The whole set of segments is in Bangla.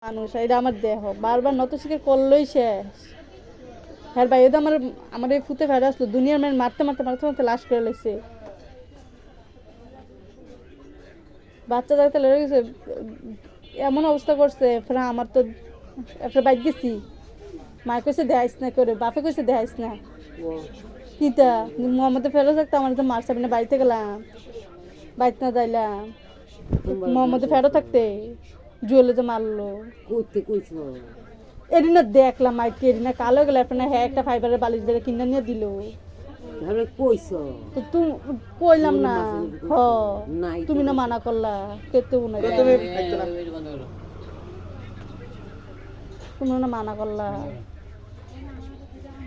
মানুষ এটা আমার দেহ বারবার নত স্বীকার করলেই শেষ। হ্যাঁ ভাই এটা আমার এই ফুতে ফেরা আসলো দুনিয়ার মেয়ে মারতে মারতে মারতে মারতে লাশ করে লেগেছে। বাচ্চা যাইতে লেগে গেছে এমন অবস্থা করছে ফের আমার তো একটা বাইক গেছি মায় কইছে দেখাইস না করে বাপে কইছে দেখাইস না কিতা মোহাম্মদে ফেরত থাকতো আমার তো মার সামনে বাড়িতে গেলাম বাড়িতে না যাইলাম মোহাম্মদে ফেরত থাকতে জুয়েলে যে মারলো এরিনা দেখলাম মাইকে এরিনা কালো গেলে আপনার হ্যাঁ একটা ফাইবারের বালিশ বেড়ে কিনে নিয়ে দিল তো তুমি কইলাম না হ তুমি না মানা করলা কেতে তুমি না মানা করলা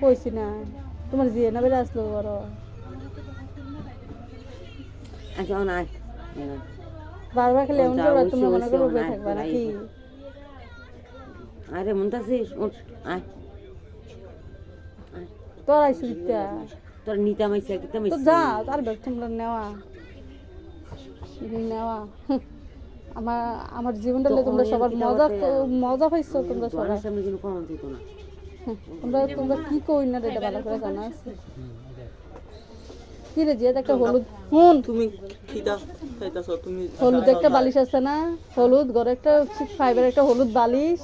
কইছি না তোমার জিয়ে না বেড়ে আসলো বড় বারবার খেলে এমন করবা তুমি মনে করো বই থাকবা নাকি আরে মনতাছি তোর আইসি দিতে তোর নিতা মাইছে কিতা তো মাইছে যা আর বেগ তোমরা নেওয়া নেওয়া আমার আমার জীবনটা তোমরা সবার মজা মজা পাইছো তোমরা সবাই সামনে কোনো কোন দিত না তোমরা তোমরা কি কই না এটা ভালো করে জানা আছে কি রে যে একটা হলুদ হুন তুমি খিদা খাইতাছো তুমি হলুদ একটা বালিশ আছে না হলুদ ঘরে একটা ফাইবার একটা হলুদ বালিশ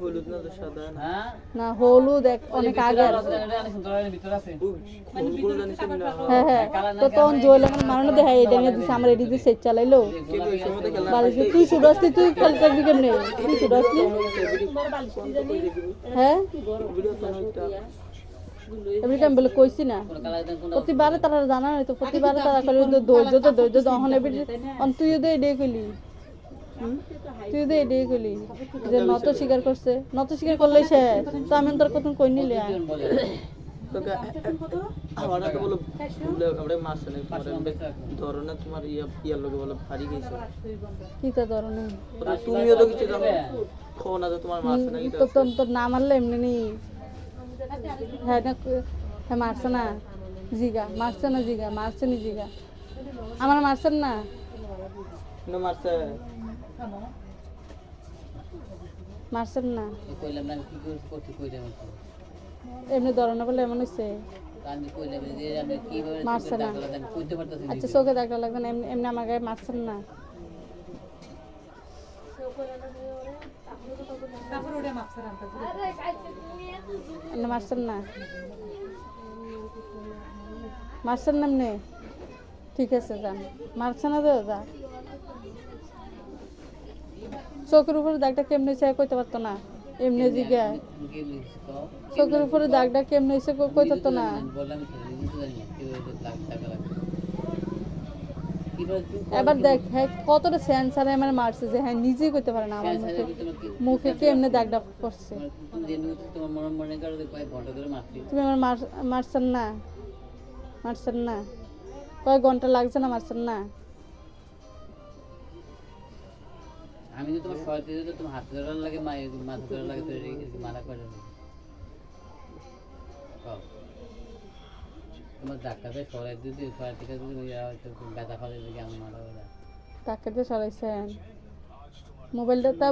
হলুদ না তো সাদা না না হলুদ অনেক আগে ফুলগুলো জানিস না হ্যাঁ হ্যাঁ তো তখন জয়েল আমার মারণে দেখাই এটা নিয়ে দিছে আমার এদিকে সেট চালাইলো কে কই সময় খেলা বালিশ তুই শুধু আসলি তুই খেল থাকবি কেমনে তুই শুধু আসলি হ্যাঁ ভিডিও তো একটা এমনি আমি বলে কইছি না প্রতিবারে তারা জানা নাই তো প্রতিবারে তারা করে ধৈর্য দহন এবার তুইও তো এটাই কইলি তুই তো এটাই কইলি যে নত স্বীকার করছে নত স্বীকার করলে শেষ তো আমি তোর কত কই নিলে তোকে আমার তো বলো ভুলে আমরা মারছে না ধরো না তোমার ইয়ার লোকে বলো ভারী গেছে কি তো ধরনের তুমিও তো কিছু জানো খো না যে তোমার মারছে না তো তোর না মারলে এমনি নেই হ্যাঁ না হ্যাঁ মারছে না জিগা মারছে না জিগা মারছে নি জিগা আমার মারছেন না না মারছে মারছেন না এমনি ধরনা বলে এমন হয়েছে মারছে না আচ্ছা চোখে দেখা লাগবে না এমনি আমার গায়ে মারছেন না মারছেন না মারছেন না এমনি ঠিক আছে যান মারছে না তো যা চোখের উপরে দাগটা কেমনে হয়েছে কইতে পারতো না এমনি জিগা চোখের উপরে দাগটা কেমনে হয়েছে কইতে পারতো না এবার দেখ হ্যাঁ কতটা সেন্সারে আমার মারছে যে হ্যাঁ নিজেই করতে পারে না আমার মুখে কেমনে দাগটা পড়ছে তুমি আমার মারছেন না কয়েক ঘন্টা লাগছে না মারছেন না আমি তো তোমার সহায়তা দিতে তোমার হাত ধরার লাগে মাথা ধরার লাগে তো মানা করে তোমার ডাক্তারকে সরাই দিতে সরাই থেকে হয়তো ব্যথা ফলে দিকে আমি মারা করে ডাক্তারকে সরাইছেন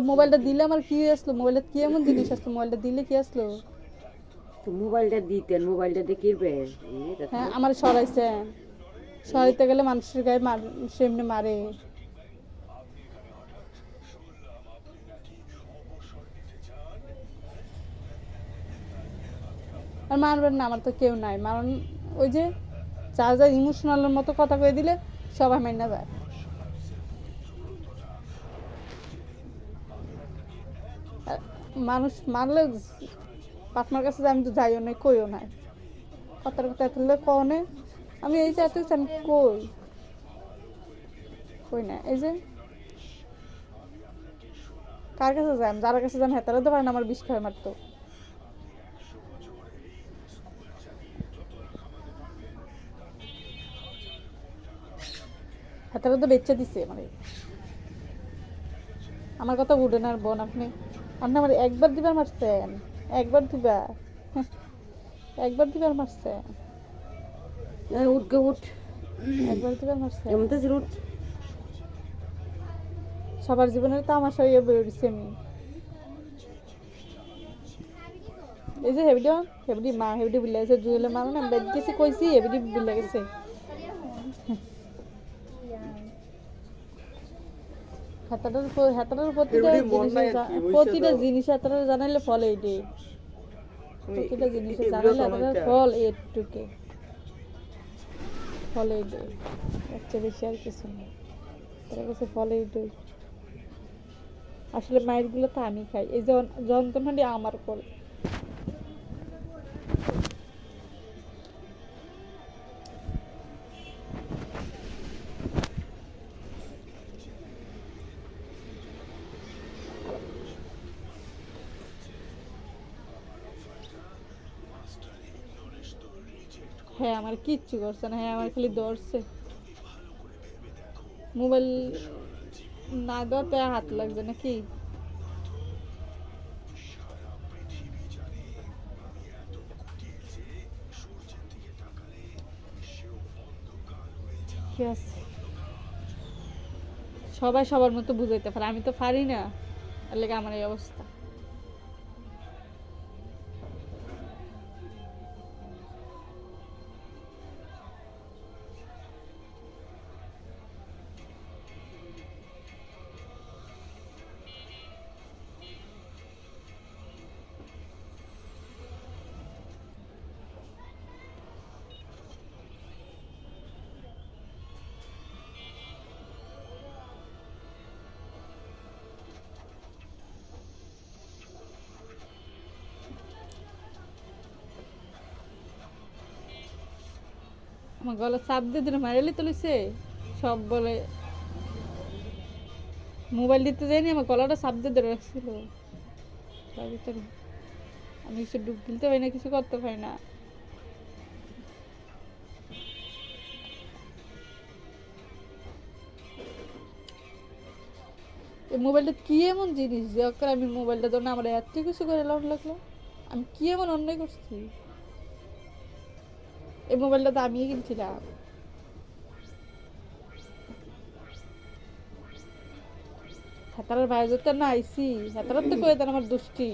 মোবাইলটা দিলে আমার কি আসলো মোবাইলটা কি এমন জিনিস আসলো মোবাইলটা দিলে কি আসলো তো মোবাইলটা দিতেন মোবাইলটা দেখিবে হ্যাঁ আমার সরাইছেন সরাইতে গেলে মানুষের গায়ে সেমনি মারে আর মারবেন না আমার তো কেউ নাই মারণ ওই যে যা ইমোশনালের মতো কথা কয়ে দিলে সবাই মাইনা যায় মানুষ মারলে পাটনার কাছে আমি তো যাইও নাই কইও নাই কথার কথা তুললে কনে আমি এই যে এত আমি কই না এই যে কার কাছে যাই যার কাছে যান হেতারা তো পারেন আমার বিষ খায় মারতো হাতারা তো বেচে দিছে আমার কথা উঠে না বোন আপনি আমার একবার দিবার মারছেন একবার দিবার মারছেন উঠ একবার দিবার মারছেন এমন তো সবার জীবনের তামাশা হয়ে বেরোচ্ছি আমি এই যে হেবডি মা হেবডি বুলে গেছে জুয়েলের মা না বেদ গেছি কইছি হেবডি বুলে গেছে হাতাটার প্রতিটা জিনিস হাতাটা জানাইলে ফল এইটাই প্রতিটা জিনিস জানাইলে হাতাটার ফল এইটুকে ফল এইটাই বাচ্চা বেশি আর কিছু না তার কাছে ফল এইটাই আসলে মায়ের গুলো তো আমি খাই এই যন্ত্রণাটি আমার করে হ্যাঁ আমার কিচ্ছু করছে না হ্যাঁ আমার খালি ধরছে মোবাইল না দেওয়াতে হাত লাগবে নাকি ঠিক আছে সবাই সবার মতো বুঝাইতে পারে আমি তো পারি না এর লেগে আমার এই অবস্থা আমার গলা চাপ দিয়ে দিলে মারালি তুলিছে সব বলে মোবাইল দিতে যাইনি আমার গলাটা চাপ দিয়ে ধরে রাখছিল তার ভিতরে আমি কিছু ডুব দিতে পারি না কিছু করতে পারি না এই মোবাইলটা কি এমন জিনিস যে আমি মোবাইলটা ধরে আমার এত কিছু করে লাগলো আমি কি এমন অন্যায় করছি এই মোবাইলটা তো আমিই কিনছিলাম হাতারের বাইরে তো না আইসি হাতার তো কয়ে দেন আমার দুষ্টি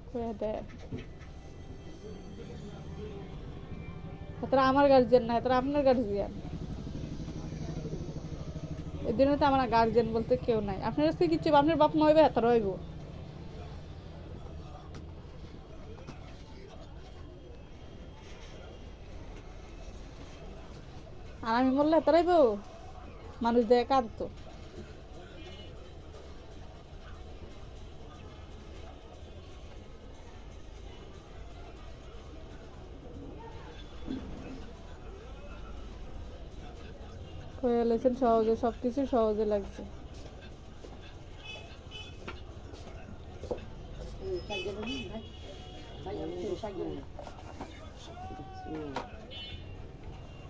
কয়ে দেয় হাতারা আমার গার্জিয়ান না হাতারা আপনার গার্জিয়ান এই দিনে তো আমার গার্জিয়ান বলতে কেউ নাই আপনার কাছে কিচ্ছু আপনার বাপ মা হইবে হাতার হইব আর আমি বললে তারাইব মানুষ দেখে কাঁদতো সহজে সবকিছু সহজে লাগছে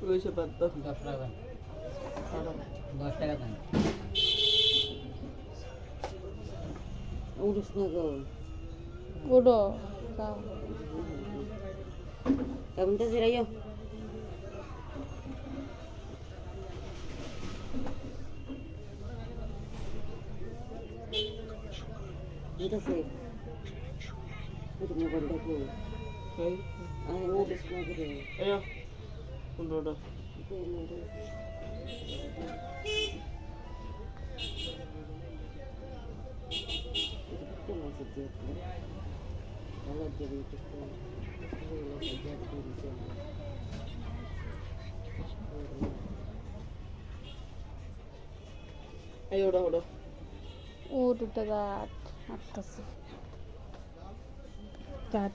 কইছে বাদ দাও 10 টাকা 10 টাকা দেন উড়িস না গো ওডো যাও কেমন তো জিরাইও এটা সে এটা মোবাইল দেখো এই আর উড়িস না গো আয়া কোনটা এই ওটা ও দুটা দাঁত আটটাছে দাঁত